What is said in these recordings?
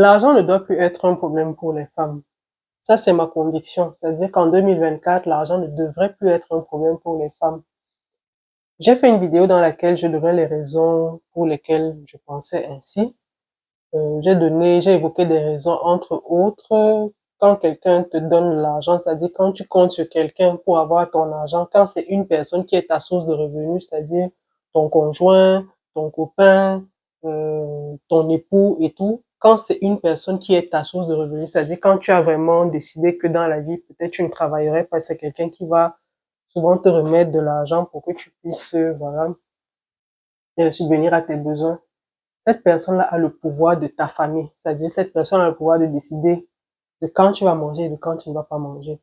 L'argent ne doit plus être un problème pour les femmes. Ça, c'est ma conviction. C'est-à-dire qu'en 2024, l'argent ne devrait plus être un problème pour les femmes. J'ai fait une vidéo dans laquelle je donnais les raisons pour lesquelles je pensais ainsi. J'ai évoqué des raisons, entre autres, quand quelqu'un te donne de l'argent, c'est-à-dire quand tu comptes sur quelqu'un pour avoir ton argent, quand c'est une personne qui est ta source de revenus, c'est-à-dire ton conjoint, ton copain, ton époux et tout, quand c'est une personne qui est ta source de revenus, c'est-à-dire quand tu as vraiment décidé que dans la vie, peut-être tu ne travaillerais pas, c'est quelqu'un qui va souvent te remettre de l'argent pour que tu puisses, voilà, subvenir à tes besoins. Cette personne-là a le pouvoir de ta famille. C'est-à-dire, cette personne a le pouvoir de décider de quand tu vas manger et de quand tu ne vas pas manger.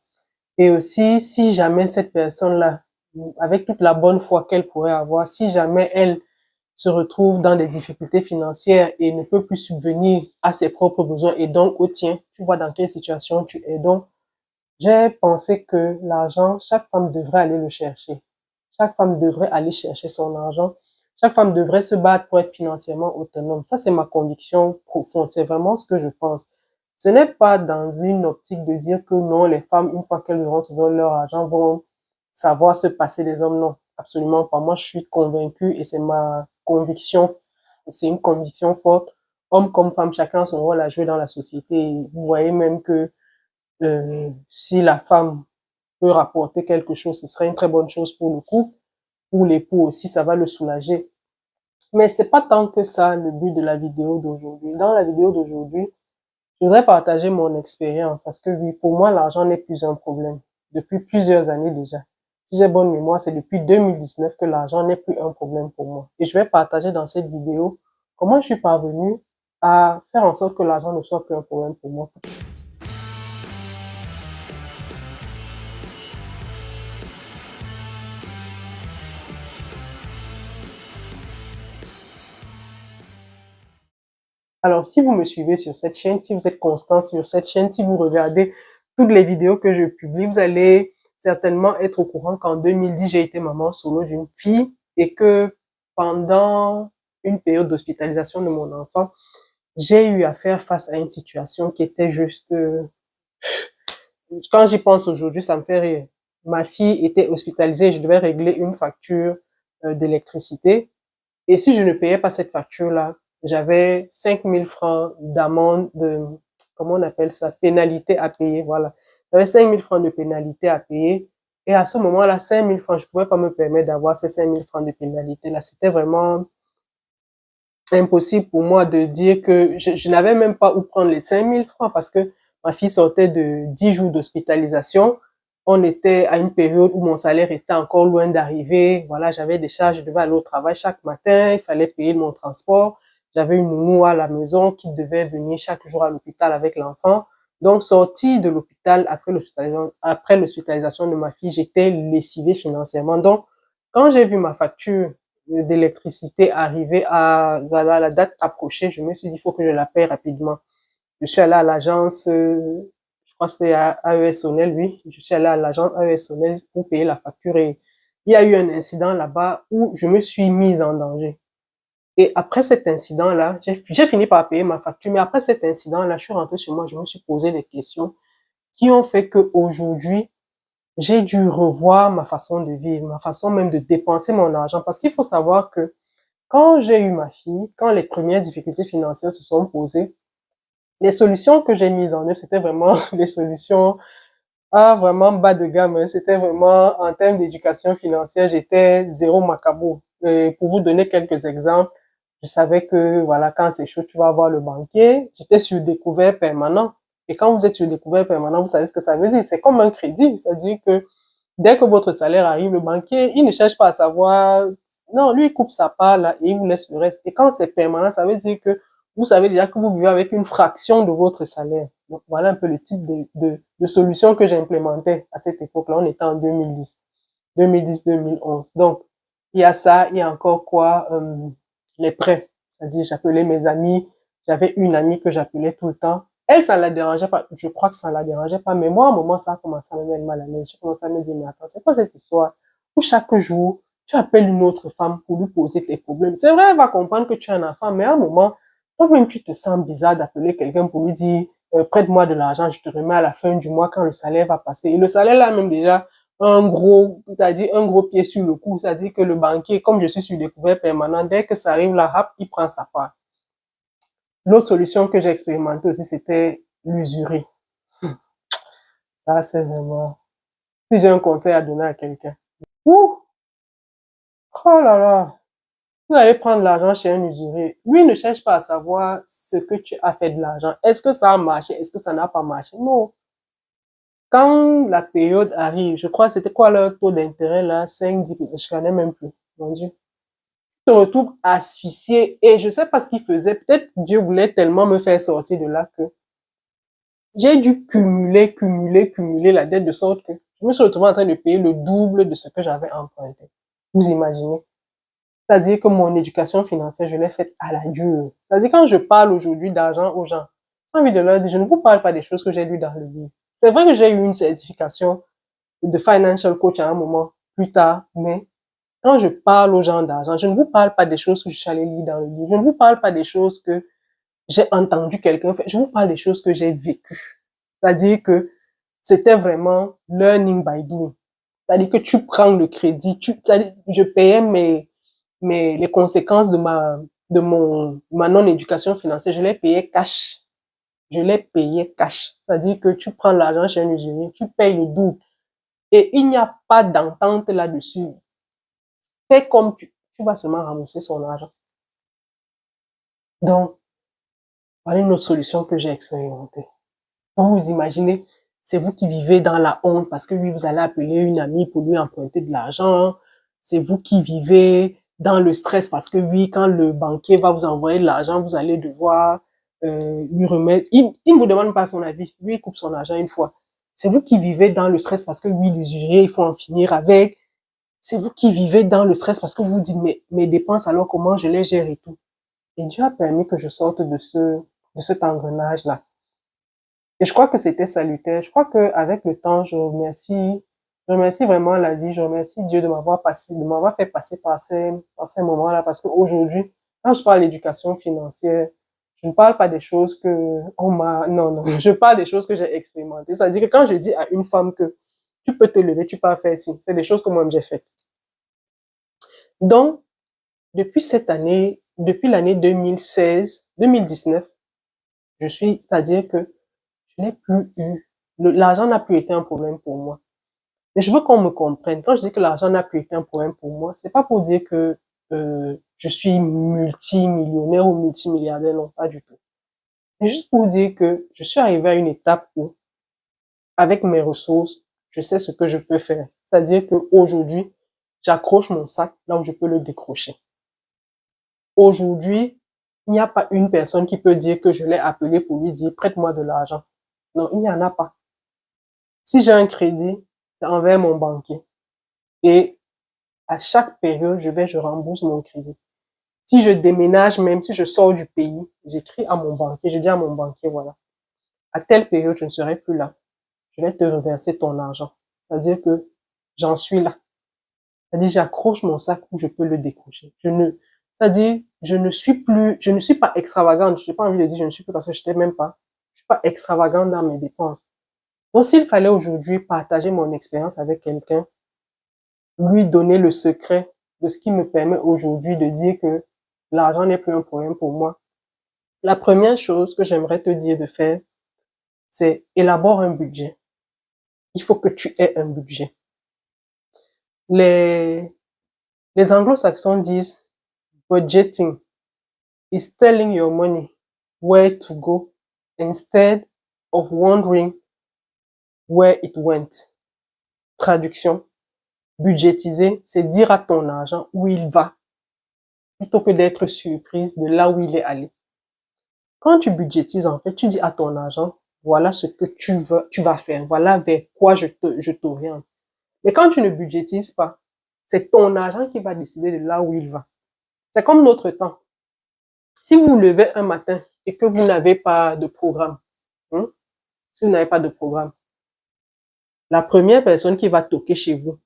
Et aussi, si jamais cette personne-là, avec toute la bonne foi qu'elle pourrait avoir, si jamais elle se retrouve dans des difficultés financières et ne peut plus subvenir à ses propres besoins et donc au tien, tu vois dans quelle situation tu es. Donc, j'ai pensé que l'argent, chaque femme devrait aller le chercher. Chaque femme devrait aller chercher son argent. Chaque femme devrait se battre pour être financièrement autonome. Ça, c'est ma conviction profonde. C'est vraiment ce que je pense. Ce n'est pas dans une optique de dire que non, les femmes, une fois qu'elles auront trouvé leur argent, vont savoir se passer des hommes. Non, absolument pas. Moi, je suis convaincue et c'est ma conviction, c'est une conviction forte. Homme comme femme, chacun a son rôle à jouer dans la société. Vous voyez même que si la femme peut rapporter quelque chose, ce serait une très bonne chose pour le couple, pour l'époux aussi, ça va le soulager. Mais c'est pas tant que ça le but de la vidéo d'aujourd'hui. Dans la vidéo d'aujourd'hui, je voudrais partager mon expérience parce que oui, pour moi, l'argent n'est plus un problème. Depuis plusieurs années déjà. Si j'ai bonne mémoire, c'est depuis 2019 que l'argent n'est plus un problème pour moi. Et je vais partager dans cette vidéo comment je suis parvenue à faire en sorte que l'argent ne soit plus un problème pour moi. Alors, si vous me suivez sur cette chaîne, si vous êtes constant sur cette chaîne, si vous regardez toutes les vidéos que je publie, vous allez certainement être au courant qu'en 2010, j'ai été maman solo d'une fille et que pendant une période d'hospitalisation de mon enfant, j'ai eu à faire face à une situation qui était juste, quand j'y pense aujourd'hui, ça me fait rire. Ma fille était hospitalisée et je devais régler une facture d'électricité. Et si je ne payais pas cette facture-là, j'avais 5 000 francs d'amende, comment on appelle ça, pénalité à payer, voilà. J'avais 5 000 francs de pénalité à payer. Et à ce moment-là, 5 000 francs, je ne pouvais pas me permettre d'avoir ces 5 000 francs de pénalité. Là, c'était vraiment impossible pour moi de dire que je n'avais même pas où prendre les 5 000 francs parce que ma fille sortait de 10 jours d'hospitalisation. On était à une période où mon salaire était encore loin d'arriver. Voilà, j'avais des charges, je devais aller au travail chaque matin, il fallait payer mon transport. J'avais une nounou à la maison qui devait venir chaque jour à l'hôpital avec l'enfant. Donc, sortie de l'hôpital après l'hospitalisation de ma fille, j'étais lessivée financièrement. Donc, quand j'ai vu ma facture d'électricité arriver à voilà, la date approchée, je me suis dit, il faut que je la paye rapidement. Je suis allée à l'agence, je crois que c'était à AES Sonel, oui. Je suis allée à l'agence AES Sonel pour payer la facture et il y a eu un incident là-bas où je me suis mise en danger. Et après cet incident-là, j'ai fini par payer ma facture, mais après cet incident-là, je suis rentrée chez moi, je me suis posé des questions qui ont fait qu'aujourd'hui, j'ai dû revoir ma façon de vivre, ma façon même de dépenser mon argent. Parce qu'il faut savoir que quand j'ai eu ma fille, quand les premières difficultés financières se sont posées, les solutions que j'ai mises en œuvre, c'était vraiment des solutions vraiment bas de gamme. Hein. C'était vraiment, en termes d'éducation financière, j'étais zéro macabo. Et pour vous donner quelques exemples, je savais que, voilà, quand c'est chaud, tu vas voir le banquier. J'étais sur découvert permanent. Et quand vous êtes sur découvert permanent, vous savez ce que ça veut dire. C'est comme un crédit. C'est-à-dire que dès que votre salaire arrive, le banquier, il ne cherche pas à savoir, non, lui, il coupe sa part là et il vous laisse le reste. Et quand c'est permanent, ça veut dire que vous savez déjà que vous vivez avec une fraction de votre salaire. Donc, voilà un peu le type de solution que j'implémentais à cette époque-là. On était en 2010, 2011. Il y a ça, il y a encore quoi, les prêts. C'est-à-dire, j'appelais mes amis. J'avais une amie que j'appelais tout le temps. Elle, ça la dérangeait pas. Je crois que ça la dérangeait pas. Mais moi, à un moment, ça a commencé à me mettre mal à l'aise. J'ai commencé à me dire, mais attends, c'est quoi cette histoire où chaque jour, tu appelles une autre femme pour lui poser tes problèmes. C'est vrai, elle va comprendre que tu es un enfant, mais à un moment, Toi-même, tu te sens bizarre d'appeler quelqu'un pour lui dire prête-moi de l'argent, je te remets à la fin du mois quand le salaire va passer. Et le salaire là même déjà, c'est-à-dire un gros pied sur le cou, c'est-à-dire que le banquier, comme je suis sur découvert permanent, dès que ça arrive là, hop, il prend sa part. L'autre solution que j'ai expérimentée aussi, c'était l'usurie. Ça, c'est vraiment... Si j'ai un conseil à donner à quelqu'un. Ouh, oh là là, vous allez prendre l'argent chez un usurier. Lui ne cherche pas à savoir ce que tu as fait de l'argent. Est-ce que ça a marché? Est-ce que ça n'a pas marché? Non. Quand la période arrive, je crois, c'était quoi leur taux d'intérêt là? 5, 10%, je connais même plus. Mon Dieu. Tu te retrouves asphyxié et je sais pas ce qu'il faisait. Peut-être Dieu voulait tellement me faire sortir de là que j'ai dû cumuler la dette de sorte que je me suis retrouvé en train de payer le double de ce que j'avais emprunté. Vous imaginez? C'est-à-dire que mon éducation financière, je l'ai faite à la dure. C'est-à-dire quand je parle aujourd'hui d'argent aux gens, j'ai envie de leur dire, je ne vous parle pas des choses que j'ai lues dans le livre. C'est vrai que j'ai eu une certification de financial coach à un moment plus tard, mais quand je parle aux gens d'argent, je ne vous parle pas des choses que je suis allé lire dans le livre. Je ne vous parle pas des choses que j'ai entendu quelqu'un faire. Je vous parle des choses que j'ai vécues. C'est-à-dire que c'était vraiment learning by doing. C'est-à-dire que tu prends le crédit, je payais les conséquences ma non-éducation financière, je les payais cash. Je les payais cash. C'est-à-dire que tu prends l'argent chez un usurier, tu payes le double. Et il n'y a pas d'entente là-dessus. Fais comme tu vas seulement rembourser son argent. Donc, voilà une autre solution que j'ai expérimentée. Donc, vous imaginez, c'est vous qui vivez dans la honte parce que oui, vous allez appeler une amie pour lui emprunter de l'argent. C'est vous qui vivez dans le stress parce que oui, quand le banquier va vous envoyer de l'argent, vous allez devoir lui remettre. Il ne vous demande pas son avis. Lui, il coupe son argent une fois. C'est vous qui vivez dans le stress parce que oui, l'usurier, il faut en finir avec. C'est vous qui vivez dans le stress parce que vous vous dites, mais mes dépenses, alors comment je les gère et tout. Et Dieu a permis que je sorte de cet engrenage-là. Et je crois que c'était salutaire. Je crois qu'avec le temps, je remercie vraiment la vie, je remercie Dieu de m'avoir fait passer par ces moments-là, parce qu'aujourd'hui, quand je parle d'éducation financière, je ne parle pas des choses que non, non, je parle des choses que j'ai expérimentées. C'est-à-dire que quand je dis à une femme que tu peux te lever, tu peux faire ci, c'est des choses que moi-même j'ai faites. Donc, depuis l'année 2019, c'est-à-dire que je n'ai plus eu, l'argent n'a plus été un problème pour moi. Mais je veux qu'on me comprenne. Quand je dis que l'argent n'a plus été un problème pour moi, c'est pas pour dire que je suis multimillionnaire ou multimilliardaire, non, pas du tout. C'est juste pour dire que je suis arrivé à une étape où, avec mes ressources, je sais ce que je peux faire. C'est-à-dire qu'aujourd'hui, j'accroche mon sac là où je peux le décrocher. Aujourd'hui, il n'y a pas une personne qui peut dire que je l'ai appelé pour lui dire prête-moi de l'argent. Non, il n'y en a pas. Si j'ai un crédit, c'est envers mon banquier. Et à chaque période, je rembourse mon crédit. Si je déménage, même si je sors du pays, j'écris à mon banquier, je dis à mon banquier, voilà, à telle période, je ne serai plus là. Je vais te reverser ton argent. C'est-à-dire que j'en suis là. C'est-à-dire, j'accroche mon sac où je peux le décrocher. C'est-à-dire, je ne suis pas extravagante. Je n'ai pas envie de dire je ne suis plus parce que je n'étais même pas. Je suis pas extravagante dans mes dépenses. Donc, s'il fallait aujourd'hui partager mon expérience avec quelqu'un, lui donner le secret de ce qui me permet aujourd'hui de dire que l'argent n'est plus un problème pour moi. La première chose que j'aimerais te dire de faire, c'est élabore un budget. Il faut que tu aies un budget. Les, les anglo-saxons disent budgeting is telling your money where to go instead of wondering where it went. Traduction, budgétiser, c'est dire à ton argent où il va, plutôt que d'être surprise de là où il est allé. Quand tu budgétises, en fait, tu dis à ton argent, voilà ce que tu vas faire, voilà vers quoi je t'oriente. Mais quand tu ne budgétises pas, c'est ton argent qui va décider de là où il va. C'est comme notre temps. Si vous vous levez un matin et que vous n'avez pas de programme, hein, si vous n'avez pas de programme, la première personne qui va toquer chez vous,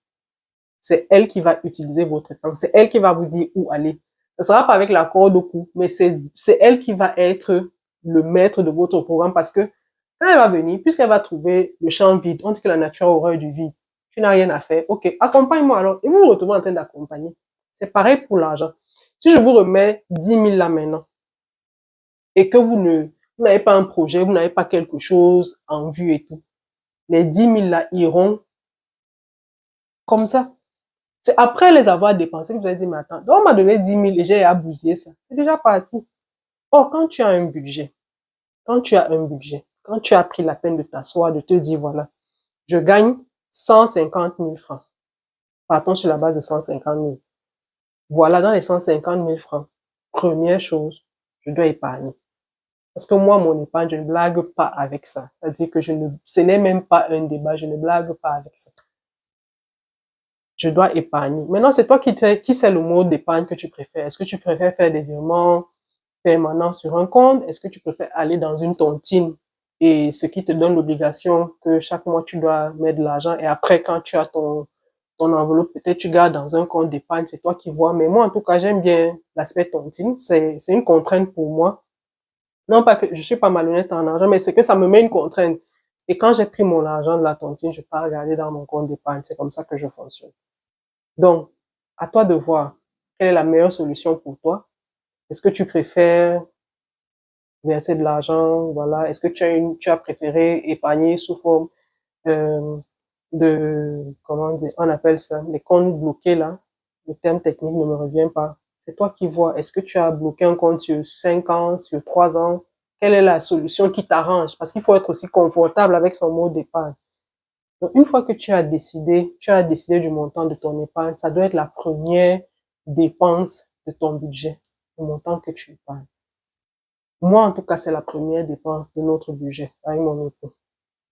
c'est elle qui va utiliser votre temps. C'est elle qui va vous dire où aller. Ce sera pas avec la corde au cou, mais c'est elle qui va être le maître de votre programme parce que quand elle va venir, puisqu'elle va trouver le champ vide, on dit que la nature a horreur du vide. Tu n'as rien à faire. Ok, accompagne-moi alors. Et vous vous retrouvez en train d'accompagner. C'est pareil pour l'argent. Si je vous remets 10 000 là maintenant et que vous n'avez pas un projet, vous n'avez pas quelque chose en vue et tout, les 10 000 là iront comme ça. C'est après les avoir dépensés que vous allez dire, mais attends, on m'a donné 10 000 et j'ai abusé ça. C'est déjà parti. Or, quand tu as un budget, quand tu as pris la peine de t'asseoir, de te dire, voilà, je gagne 150 000 francs. Partons sur la base de 150 000. Voilà, dans les 150 000 francs, première chose, je dois épargner. Parce que moi, mon épargne, je ne blague pas avec ça. C'est-à-dire que ce n'est même pas un débat, je ne blague pas avec ça. Je dois épargner. Maintenant, c'est toi qui sais le mode d'épargne que tu préfères. Est-ce que tu préfères faire des virements permanents sur un compte? Est-ce que tu préfères aller dans une tontine et ce qui te donne l'obligation que chaque mois tu dois mettre de l'argent et après quand tu as ton enveloppe, peut-être tu gardes dans un compte d'épargne, c'est toi qui vois. Mais moi, en tout cas, j'aime bien l'aspect tontine. C'est une contrainte pour moi. Non pas que je suis pas malhonnête en argent, mais c'est que ça me met une contrainte. Et quand j'ai pris mon argent de la tontine, je pars regarder dans mon compte d'épargne. C'est comme ça que je fonctionne. Donc, à toi de voir quelle est la meilleure solution pour toi. Est-ce que tu préfères verser de l'argent, voilà. Est-ce que tu as préféré épargner sous forme euh, comment dire, on appelle ça, les comptes bloqués là. Le terme technique ne me revient pas. C'est toi qui vois. Est-ce que tu as bloqué un compte sur 5 ans, sur 3 ans? Quelle est la solution qui t'arrange? Parce qu'il faut être aussi confortable avec son mot d'épargne. Donc, une fois que tu as décidé du montant de ton épargne, ça doit être la première dépense de ton budget, le montant que tu épargnes. Moi, en tout cas, c'est la première dépense de notre budget avec mon époux,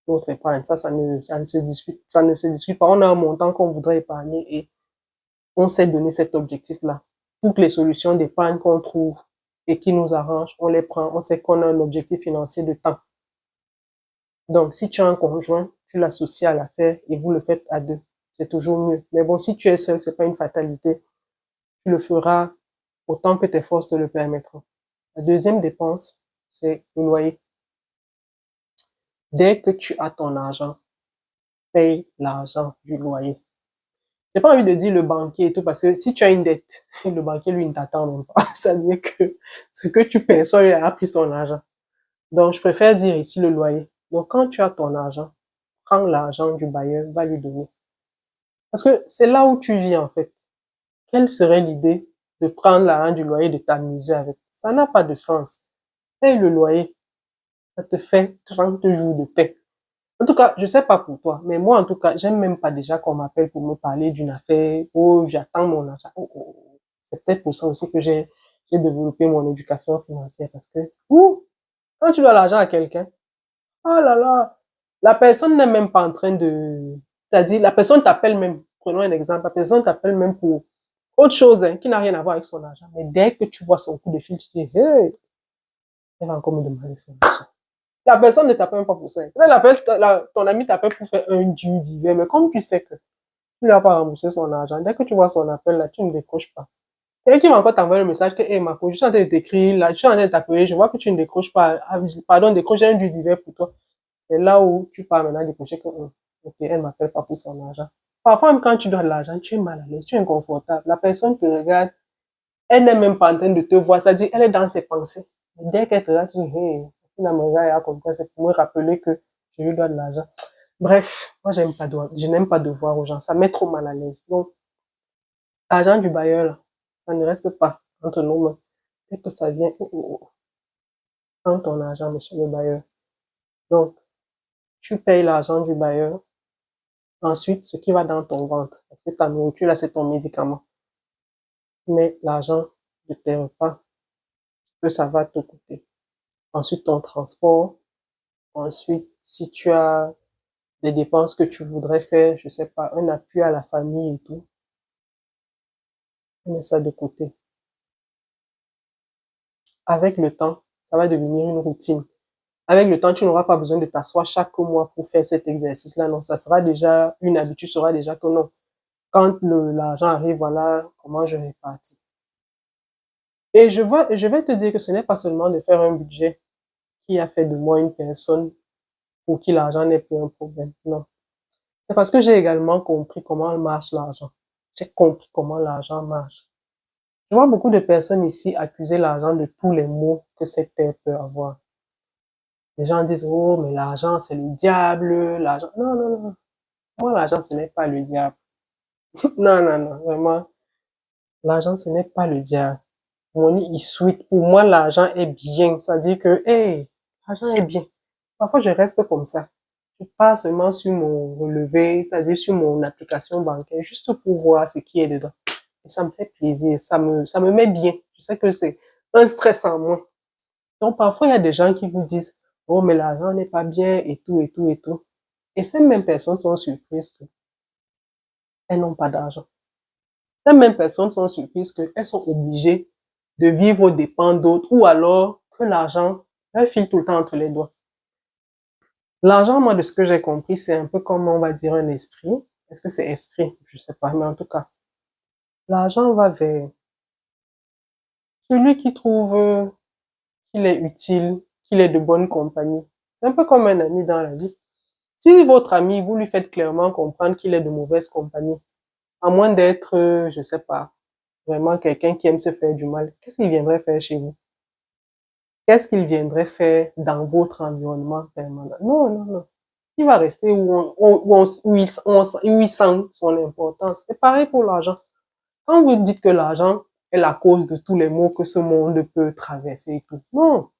notre épargne. Ça ne se discute, ça ne se discute pas. On a un montant qu'on voudrait épargner et on s'est donné cet objectif-là. Toutes les solutions d'épargne qu'on trouve et qui nous arrangent, on les prend. On sait qu'on a un objectif financier de temps. Donc, si tu as un conjoint, tu l'associes à l'affaire et vous le faites à deux. C'est toujours mieux. Mais bon, si tu es seul, c'est pas une fatalité. Tu le feras autant que tes forces te le permettront. La deuxième dépense, c'est le loyer. Dès que tu as ton argent, paye l'argent du loyer. J'ai pas envie de dire le banquier et tout, parce que si tu as une dette, le banquier, lui, ne t'attend même pas. Ça veut dire que ce que tu perçois, il a pris son argent. Donc, je préfère dire ici le loyer. Donc, quand tu as ton argent, prends l'argent du bailleur, va lui donner. Parce que c'est là où tu vis, en fait. Quelle serait l'idée de prendre l'argent du loyer et de t'amuser avec? Ça n'a pas de sens. Paye le loyer. Ça te fait 30 jours de paix. En tout cas, je sais pas pour toi, mais moi, en tout cas, j'aime même pas déjà qu'on m'appelle pour me parler d'une affaire. Oh, j'attends mon argent. Oh, oh, oh. C'est peut-être pour ça aussi que j'ai développé mon éducation financière parce que, quand tu dois l'argent à quelqu'un, oh là là, la personne n'est même pas en train c'est-à-dire, la personne t'appelle même, prenons un exemple, la personne t'appelle même pour autre chose, hein, qui n'a rien à voir avec son argent. Mais dès que tu vois son coup de fil, tu te dis, hey, elle va encore me demander son argent. La personne ne t'appelle pas pour ça. Ton ami t'appelle pour faire un dû divers, mais comme tu sais que tu ne l'as pas remboursé son argent, dès que tu vois son appel là, tu ne décroches pas. Quelqu'un qui va encore t'envoyer le message que, hey, Marco, je suis en train de t'écrire, là, je suis en train de t'appeler, je vois que tu ne décroches pas. Ah, pardon, décroche, j'ai un dû divers pour toi. C'est là où tu pars maintenant décrocher que, ok, elle m'appelle pas pour son argent. Parfois, même quand tu dois de l'argent, tu es mal à l'aise, tu es inconfortable. La personne te regarde, elle n'est même pas en train de te voir, c'est-à-dire, elle est dans ses pensées. Dès qu'elle te regarde, tu dis, hey, la regarde a comme quoi, c'est pour me rappeler que je lui dois de l'argent. Bref, moi, je n'aime pas devoir aux gens, ça met trop mal à l'aise. Donc, l'argent du bailleur, là, ça ne reste pas entre nos mains. Dès que ça vient, prends ton argent, monsieur le bailleur. Donc, tu payes l'argent du bailleur. Ensuite, ce qui va dans ton ventre, parce que ta nourriture, là, c'est ton médicament. Mais l'argent de tes repas, que ça va te coûter. Ensuite, ton transport. Ensuite, si tu as des dépenses que tu voudrais faire, je sais pas, un appui à la famille et tout, mets ça de côté. Avec le temps, ça va devenir une routine. Avec le temps, tu n'auras pas besoin de t'asseoir chaque mois pour faire cet exercice-là. Non, ça sera déjà une habitude, tu sauras déjà que non. Quand l'argent arrive, voilà comment je répartis. Et je vais te dire que ce n'est pas seulement de faire un budget qui a fait de moi une personne pour qui l'argent n'est plus un problème. Non. C'est parce que j'ai également compris comment marche l'argent. J'ai compris comment l'argent marche. Je vois beaucoup de personnes ici accuser l'argent de tous les maux que cette terre peut avoir. Les gens disent, oh, mais l'argent, c'est le diable, l'argent. Non, non, non. Moi, l'argent, ce n'est pas le diable. Non, non, non, vraiment. L'argent, ce n'est pas le diable. Money is sweet. Pour moi, l'argent est bien. Ça dit que, hey, l'argent est bien. Parfois, je reste comme ça. Je passe seulement sur mon relevé, c'est-à-dire sur mon application bancaire, juste pour voir ce qui est dedans. Et ça me fait plaisir. Ça me met bien. Je sais que c'est un stress en moins. Donc, parfois, il y a des gens qui vous disent, oh, mais l'argent n'est pas bien et tout, et tout, et tout. Et ces mêmes personnes sont surprises qu'elles n'ont pas d'argent. Ces mêmes personnes sont surprises qu'elles sont obligées de vivre aux dépens d'autres ou alors que l'argent leur file tout le temps entre les doigts. L'argent, moi, de ce que j'ai compris, c'est un peu comme, on va dire, un esprit. Est-ce que c'est esprit? Je sais pas, mais en tout cas, l'argent va vers celui qui trouve qu'il est utile, qu'il est de bonne compagnie. C'est un peu comme un ami dans la vie. Si votre ami, vous lui faites clairement comprendre qu'il est de mauvaise compagnie, à moins d'être, je sais pas, vraiment quelqu'un qui aime se faire du mal, qu'est-ce qu'il viendrait faire chez vous? Qu'est-ce qu'il viendrait faire dans votre environnement permanent? Non, non, non. Il va rester où il sent son importance. C'est pareil pour l'argent. Quand vous dites que l'argent est la cause de tous les maux que ce monde peut traverser et tout, non.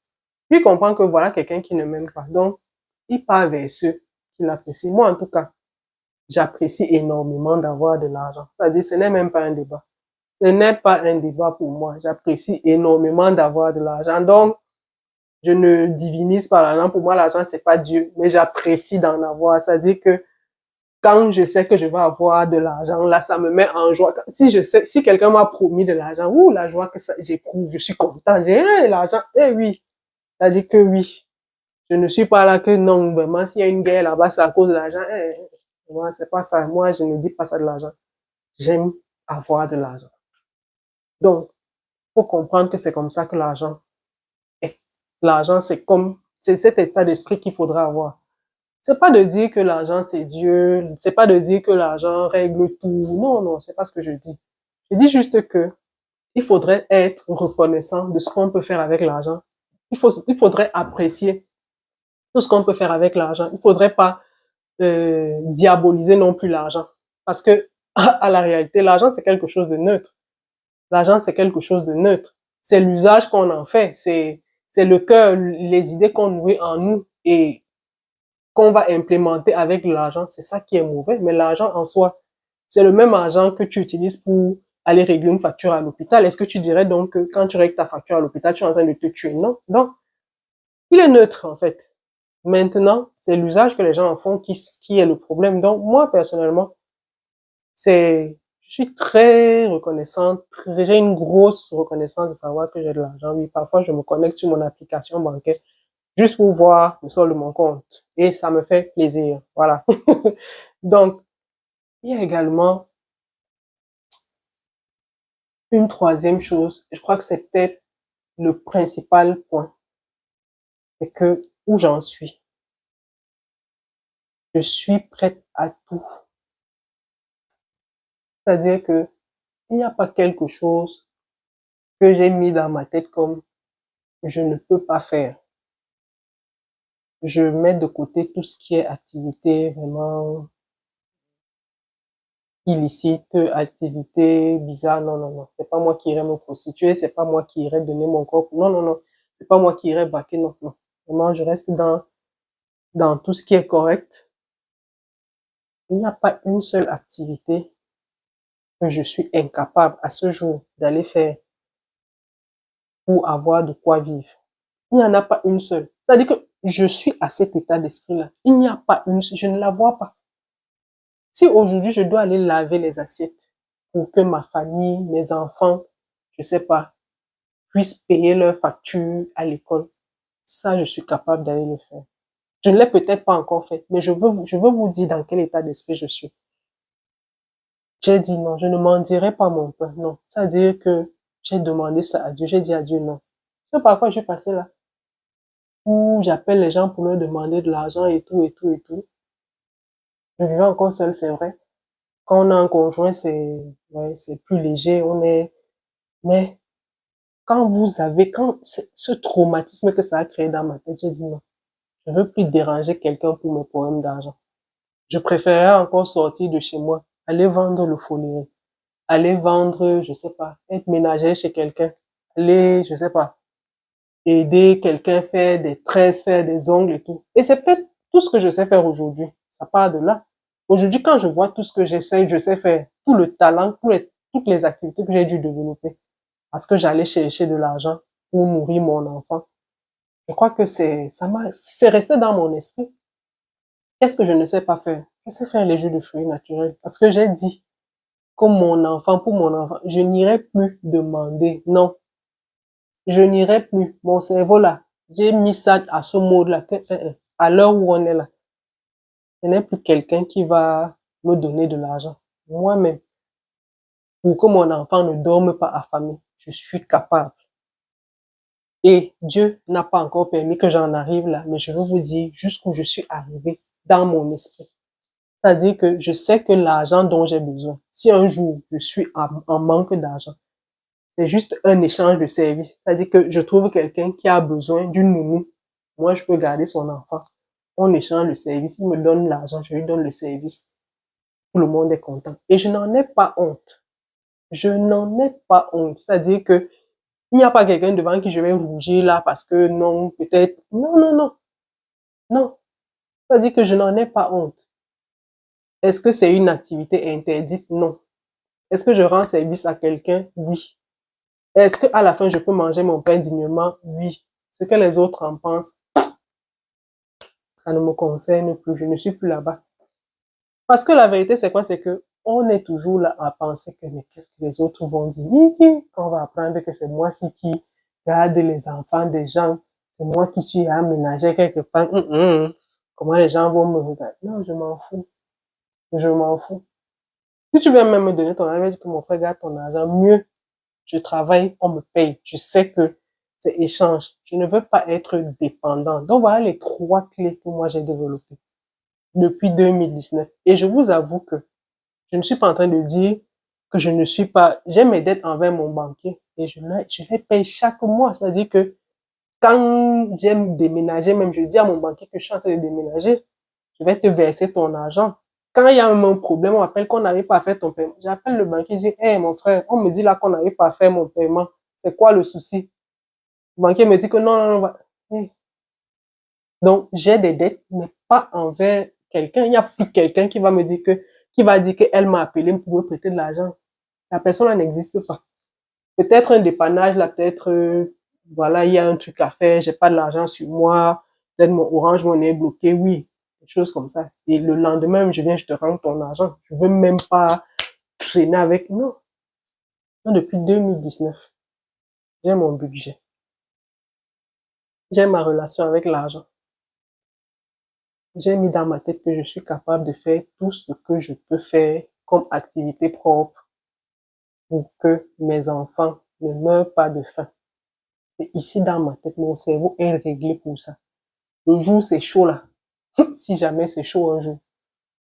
Lui comprend que voilà quelqu'un qui ne m'aime pas. Donc, il part vers ceux qui l'apprécient. Moi, en tout cas, j'apprécie énormément d'avoir de l'argent. C'est-à-dire, ce n'est même pas un débat. Ce n'est pas un débat pour moi. J'apprécie énormément d'avoir de l'argent. Donc, je ne divinise pas l'argent. Pour moi, l'argent, c'est pas Dieu, mais j'apprécie d'en avoir. C'est-à-dire que quand je sais que je vais avoir de l'argent, là, ça me met en joie. Si je sais, si quelqu'un m'a promis de l'argent, ouh, la joie que j'éprouve, je suis content. J'ai l'argent. Eh oui. C'est-à-dire que oui. Je ne suis pas là que non, vraiment, s'il y a une guerre là-bas, c'est à cause de l'argent. Moi, c'est pas ça. Moi, je ne dis pas ça de l'argent. J'aime avoir de l'argent. Donc, faut comprendre que c'est comme ça que l'argent est. L'argent, c'est cet état d'esprit qu'il faudra avoir. C'est pas de dire que l'argent c'est Dieu, c'est pas de dire que l'argent règle tout. Non, non, c'est pas ce que je dis. Je dis juste que il faudrait être reconnaissant de ce qu'on peut faire avec l'argent. Il faudrait apprécier tout ce qu'on peut faire avec l'argent. Il faudrait pas diaboliser non plus l'argent. Parce que, à la réalité, l'argent, c'est quelque chose de neutre. L'argent, c'est quelque chose de neutre. C'est l'usage qu'on en fait. C'est le cœur, les idées qu'on nourrit en nous et qu'on va implémenter avec l'argent. C'est ça qui est mauvais. Mais l'argent en soi, c'est le même argent que tu utilises pour aller régler une facture à l'hôpital. Est-ce que tu dirais donc que quand tu règles ta facture à l'hôpital, tu es en train de te tuer? Non, non. Il est neutre, en fait. Maintenant, c'est l'usage que les gens en font qui est le problème. Donc, moi, personnellement, je suis très reconnaissante, j'ai une grosse reconnaissance de savoir que j'ai de l'argent. Oui, parfois, je me connecte sur mon application bancaire juste pour voir le solde de mon compte. Et ça me fait plaisir. Voilà. Donc, il y a également une troisième chose. Je crois que c'est peut-être le principal point. C'est que où j'en suis, je suis prête à tout. C'est-à-dire que il n'y a pas quelque chose que j'ai mis dans ma tête comme je ne peux pas faire. Je mets de côté tout ce qui est activité vraiment illicite, activité bizarre. Non, non, non. C'est pas moi qui irai me prostituer, c'est pas moi qui irai donner mon corps. Non, non, non. C'est pas moi qui irai baquer. Non, non. Vraiment, je reste dans tout ce qui est correct. Il n'y a pas une seule activité que je suis incapable à ce jour d'aller faire pour avoir de quoi vivre. Il n'y en a pas une seule. C'est-à-dire que je suis à cet état d'esprit-là. Il n'y a pas une seule. Je ne la vois pas. Si aujourd'hui je dois aller laver les assiettes pour que ma famille, mes enfants, je sais pas, puissent payer leurs factures à l'école, ça je suis capable d'aller le faire. Je ne l'ai peut-être pas encore fait, mais je veux vous dire dans quel état d'esprit je suis. J'ai dit non, je ne m'en dirai pas mon pain, non. C'est-à-dire que j'ai demandé ça à Dieu, j'ai dit à Dieu non. C'est par quoi je suis passée là. Où j'appelle les gens pour leur demander de l'argent et tout, et tout, et tout. Je vivais encore seule, c'est vrai. Quand on a un conjoint, ouais, c'est plus léger, mais quand ce traumatisme que ça a créé dans ma tête, j'ai dit non. Je veux plus déranger quelqu'un pour mes problèmes d'argent. Je préférerais encore sortir de chez moi, aller vendre le folierie, aller vendre, je sais pas, être ménager chez quelqu'un, aller, je sais pas, aider quelqu'un, faire des tresses, faire des ongles et tout. Et c'est peut-être tout ce que je sais faire aujourd'hui. Ça part de là. Aujourd'hui, quand je vois tout ce que je sais faire, tout le talent, toutes les activités que j'ai dû développer, parce que j'allais chercher de l'argent pour nourrir mon enfant. Je crois que c'est resté dans mon esprit. Qu'est-ce que je ne sais pas faire? Je sais faire les jus de fruits naturels. Parce que j'ai dit, pour mon enfant, je n'irai plus demander. Non, je n'irai plus. Mon cerveau là, j'ai mis ça à ce mode-là, à l'heure où on est là. Ce n'est plus quelqu'un qui va me donner de l'argent. Moi-même, pour que mon enfant ne dorme pas affamé, je suis capable. Et Dieu n'a pas encore permis que j'en arrive là, mais je veux vous dire jusqu'où je suis arrivée dans mon esprit. C'est-à-dire que je sais que l'argent dont j'ai besoin, si un jour je suis en manque d'argent, c'est juste un échange de services. C'est-à-dire que je trouve quelqu'un qui a besoin d'une nounou. Moi, je peux garder son enfant. On échange le service. Il me donne l'argent, je lui donne le service. Tout le monde est content. Et je n'en ai pas honte. Je n'en ai pas honte. C'est-à-dire que il n'y a pas quelqu'un devant qui je vais rougir là parce que non, peut-être. Non, non, non. Non. C'est-à-dire que je n'en ai pas honte. Est-ce que c'est une activité interdite? Non. Est-ce que je rends service à quelqu'un? Oui. Est-ce qu'à la fin, je peux manger mon pain dignement? Oui. Ce que les autres en pensent, ça ne me concerne plus. Je ne suis plus là-bas. Parce que la vérité, c'est quoi? C'est que on est toujours là à penser que mais qu'est-ce que les autres vont dire? Quand on va apprendre que c'est moi-ci qui garde les enfants des gens, c'est moi qui suis aménagé quelque part. Comment les gens vont me regarder? Non, je m'en fous. Je m'en fous. Si tu veux même me donner ton argent, dis que mon frère garde ton argent, mieux. Je travaille, on me paye. Je sais que c'est échange. Je ne veux pas être dépendant. Donc voilà les trois clés que moi j'ai développées depuis 2019. Et je vous avoue que je ne suis pas en train de dire que je ne suis pas, j'ai mes dettes envers mon banquier et je les paye chaque mois. C'est-à-dire que quand j'aime déménager, même je dis à mon banquier que je suis en train de déménager, je vais te verser ton argent. Quand il y a un problème, on appelle qu'on n'arrive pas à faire ton paiement. J'appelle le banquier, je dis, hey, mon frère, on me dit là qu'on n'arrive pas à faire mon paiement. C'est quoi le souci? Le banquier me dit que non, non, non. Hey. Donc, j'ai des dettes, mais pas envers quelqu'un. Il n'y a plus quelqu'un qui va me dire qui va dire qu'elle m'a appelé pour me prêter de l'argent. La personne, elle n'existe pas. Peut-être un dépannage, là, peut-être, voilà, il y a un truc à faire, j'ai pas de l'argent sur moi, peut-être mon Orange Money est bloqué, oui, des choses comme ça. Et le lendemain, je viens, je te rends ton argent. Je veux même pas traîner avec, non. Non, depuis 2019, j'ai mon budget. J'ai ma relation avec l'argent. J'ai mis dans ma tête que je suis capable de faire tout ce que je peux faire comme activité propre pour que mes enfants ne meurent pas de faim. Et ici, dans ma tête, mon cerveau est réglé pour ça. Le jour, c'est chaud là. Si jamais c'est chaud un jour,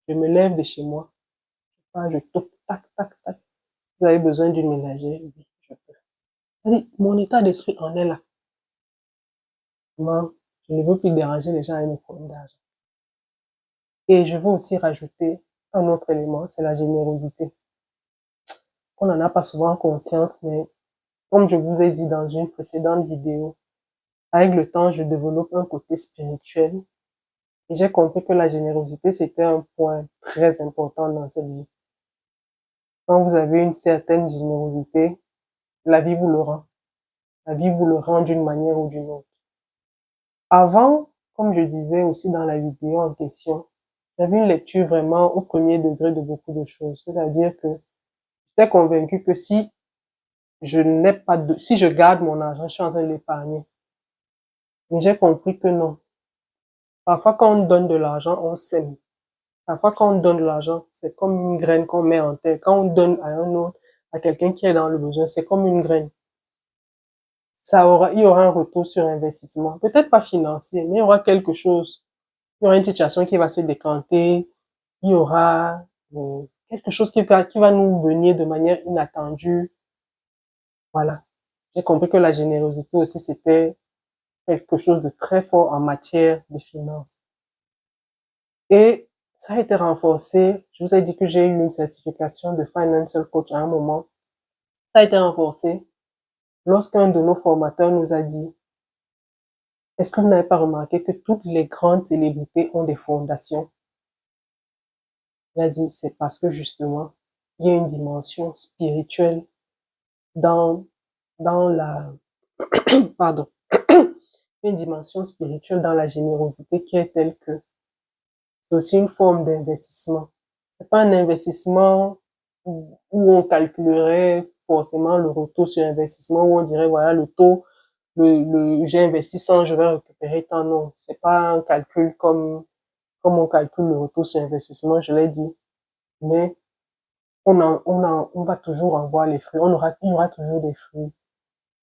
je me lève de chez moi, je toque, tac, tac, tac. Vous avez besoin d'une ménagère? Oui, je peux. Mon état d'esprit en est là. Moi, je ne veux plus déranger les gens avec mes problèmes d'argent. Et je veux aussi rajouter un autre élément, c'est la générosité. On n'en a pas souvent conscience, mais comme je vous ai dit dans une précédente vidéo, avec le temps, je développe un côté spirituel et j'ai compris que la générosité, c'était un point très important dans cette vie. Quand vous avez une certaine générosité, la vie vous le rend. La vie vous le rend d'une manière ou d'une autre. Avant, comme je disais aussi dans la vidéo en question, j'avais une lecture vraiment au premier degré de beaucoup de choses. C'est-à-dire que j'étais convaincue que si je garde mon argent, je suis en train de l'épargner. Mais j'ai compris que non. Parfois, quand on donne de l'argent, on sème. Parfois, quand on donne de l'argent, c'est comme une graine qu'on met en terre. Quand on donne à un autre, à quelqu'un qui est dans le besoin, c'est comme une graine. il y aura un retour sur investissement. Peut-être pas financier, mais il y aura quelque chose. Il y aura une situation qui va se décanter. Il y aura quelque chose qui va nous venir de manière inattendue. Voilà. J'ai compris que la générosité aussi, c'était quelque chose de très fort en matière de finances. Et ça a été renforcé. Je vous ai dit que j'ai eu une certification de financial coach à un moment. Ça a été renforcé lorsqu'un de nos formateurs nous a dit, est-ce que vous n'avez pas remarqué que toutes les grandes célébrités ont des fondations? Il a dit, c'est parce que justement, il y a une dimension spirituelle dans, dans la, pardon, une dimension spirituelle dans la générosité qui est telle que c'est aussi une forme d'investissement. C'est pas un investissement où on calculerait forcément le retour sur investissement, où on dirait, voilà, le taux, j'ai investi 100, je vais récupérer tant. Non, c'est pas un calcul comme on calcule le retour sur investissement, je l'ai dit. Mais on va toujours en voir les fruits. Il y aura toujours des fruits.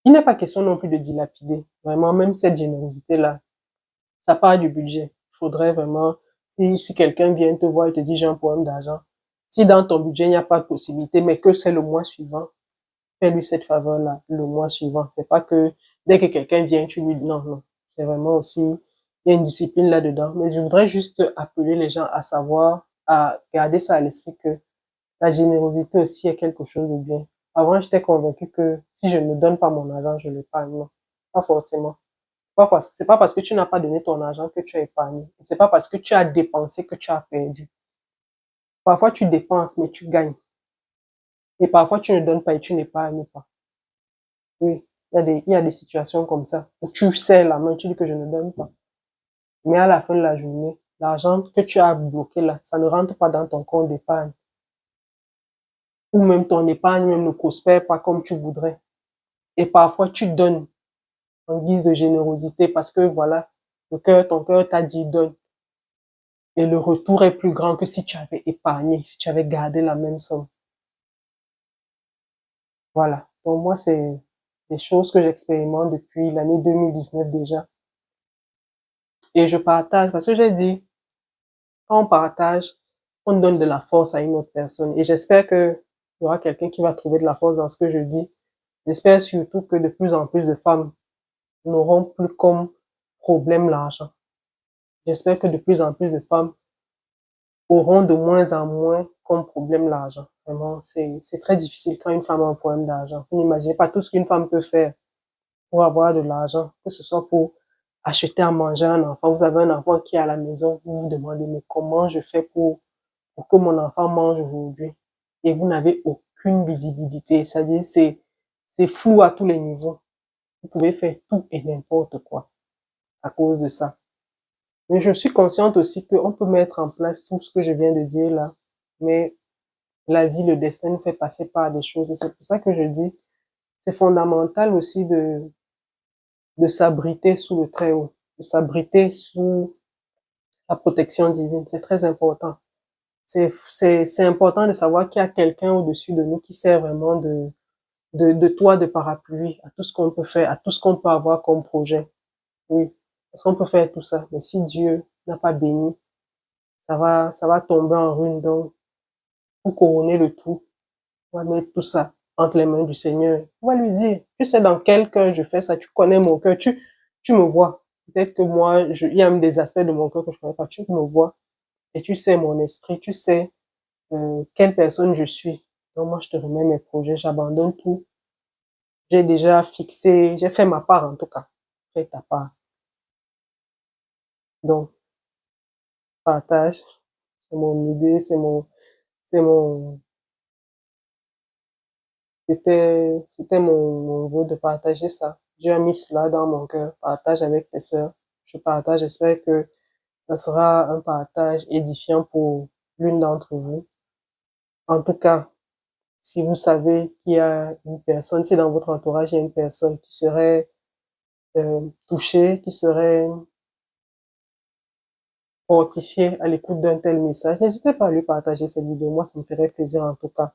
Il n'est pas question non plus de dilapider. Vraiment, même cette générosité-là, ça part du budget. Il faudrait vraiment, si quelqu'un vient te voir et te dit j'ai un problème d'argent, si dans ton budget il n'y a pas de possibilité, mais que c'est le mois suivant, fais-lui cette faveur-là le mois suivant. C'est pas que dès que quelqu'un vient, tu lui dis non, non. C'est vraiment aussi, il y a une discipline là-dedans. Mais je voudrais juste appeler les gens à savoir, à garder ça à l'esprit que la générosité aussi est quelque chose de bien. Avant, j'étais convaincu que si je ne donne pas mon argent, je l'épargne. Non, pas forcément. C'est pas parce que tu n'as pas donné ton argent que tu as épargné. C'est pas parce que tu as dépensé que tu as perdu. Parfois, tu dépenses, mais tu gagnes. Et parfois, tu ne donnes pas et tu n'épargnes pas. Oui, il y a des situations comme ça où tu serres la main, tu dis que je ne donne pas. Mais à la fin de la journée, l'argent que tu as bloqué là, ça ne rentre pas dans ton compte d'épargne. Ou même ton épargne même ne prospère pas comme tu voudrais. Et parfois, tu donnes en guise de générosité parce que voilà, ton cœur t'a dit donne. Et le retour est plus grand que si tu avais épargné, si tu avais gardé la même somme. Voilà. Donc moi, c'est des choses que j'expérimente depuis l'année 2019 déjà. Et je partage parce que j'ai dit, quand on partage, on donne de la force à une autre personne. Et j'espère que il y aura quelqu'un qui va trouver de la force dans ce que je dis. J'espère surtout que de plus en plus de femmes n'auront plus comme problème l'argent. J'espère que de plus en plus de femmes auront de moins en moins comme problème l'argent. Vraiment, c'est très difficile quand une femme a un problème d'argent. Vous n'imaginez pas tout ce qu'une femme peut faire pour avoir de l'argent, que ce soit pour acheter à manger à un enfant. Vous avez un enfant qui est à la maison, vous vous demandez, mais comment je fais pour que mon enfant mange aujourd'hui? Et vous n'avez aucune visibilité. C'est-à-dire, c'est flou à tous les niveaux. Vous pouvez faire tout et n'importe quoi à cause de ça. Mais je suis consciente aussi qu'on peut mettre en place tout ce que je viens de dire là. Mais la vie, le destin nous fait passer par des choses. Et c'est pour ça que je dis, c'est fondamental aussi de s'abriter sous le Très-Haut, de s'abriter sous la protection divine. C'est très important. C'est important de savoir qu'il y a quelqu'un au-dessus de nous qui sert vraiment de toit, de parapluie à tout ce qu'on peut faire, à tout ce qu'on peut avoir comme projet. Oui, parce qu'on peut faire tout ça. Mais si Dieu n'a pas béni, ça va tomber en ruine. Donc, pour couronner le tout, on va mettre tout ça entre les mains du Seigneur. On va lui dire, tu sais dans quel cœur je fais ça, tu connais mon cœur, tu me vois. Peut-être que moi, il y a même des aspects de mon cœur que je connais pas, tu me vois. Et tu sais mon esprit, tu sais quelle personne je suis. Donc moi, je te remets mes projets, j'abandonne tout. J'ai déjà fixé, j'ai fait ma part en tout cas. Fais ta part. Donc, partage, c'est mon idée, c'est mon, c'était mon vœu de partager ça. Dieu a mis cela dans mon cœur. Partage avec tes sœurs. Je partage. J'espère que ça sera un partage édifiant pour l'une d'entre vous. En tout cas, si vous savez qu'il y a une personne, si dans votre entourage il y a une personne qui serait touchée, qui serait fortifiée à l'écoute d'un tel message, n'hésitez pas à lui partager cette vidéo. Moi, ça me ferait plaisir en tout cas.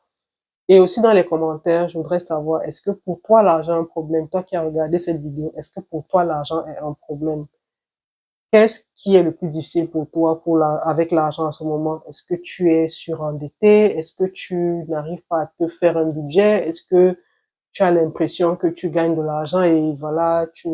Et aussi dans les commentaires, je voudrais savoir, est-ce que pour toi l'argent est un problème? Toi qui as regardé cette vidéo, est-ce que pour toi l'argent est un problème? Qu'est-ce qui est le plus difficile pour toi avec l'argent en ce moment? Est-ce que tu es surendetté? Est-ce que tu n'arrives pas à te faire un budget? Est-ce que tu as l'impression que tu gagnes de l'argent et voilà, tu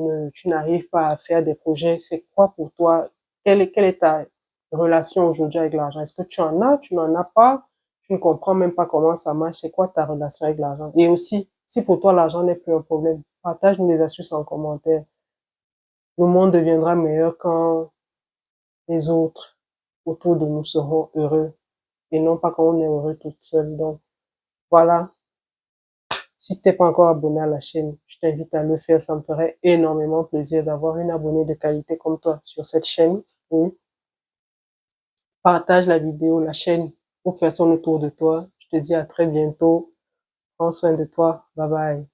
n'arrives pas à faire des projets? C'est quoi pour toi? Quelle est ta relation aujourd'hui avec l'argent? Est-ce que tu en as? Tu n'en as pas? Tu ne comprends même pas comment ça marche? C'est quoi ta relation avec l'argent? Et aussi, si pour toi l'argent n'est plus un problème, partage-nous les astuces en commentaire. Le monde deviendra meilleur quand les autres autour de nous seront heureux et non pas quand on est heureux toute seule. Donc voilà, si tu n'es pas encore abonné à la chaîne, je t'invite à le faire. Ça me ferait énormément plaisir d'avoir une abonnée de qualité comme toi sur cette chaîne. Oui, partage la vidéo, la chaîne aux personnes autour de toi. Je te dis à très bientôt. Prends soin de toi. Bye bye.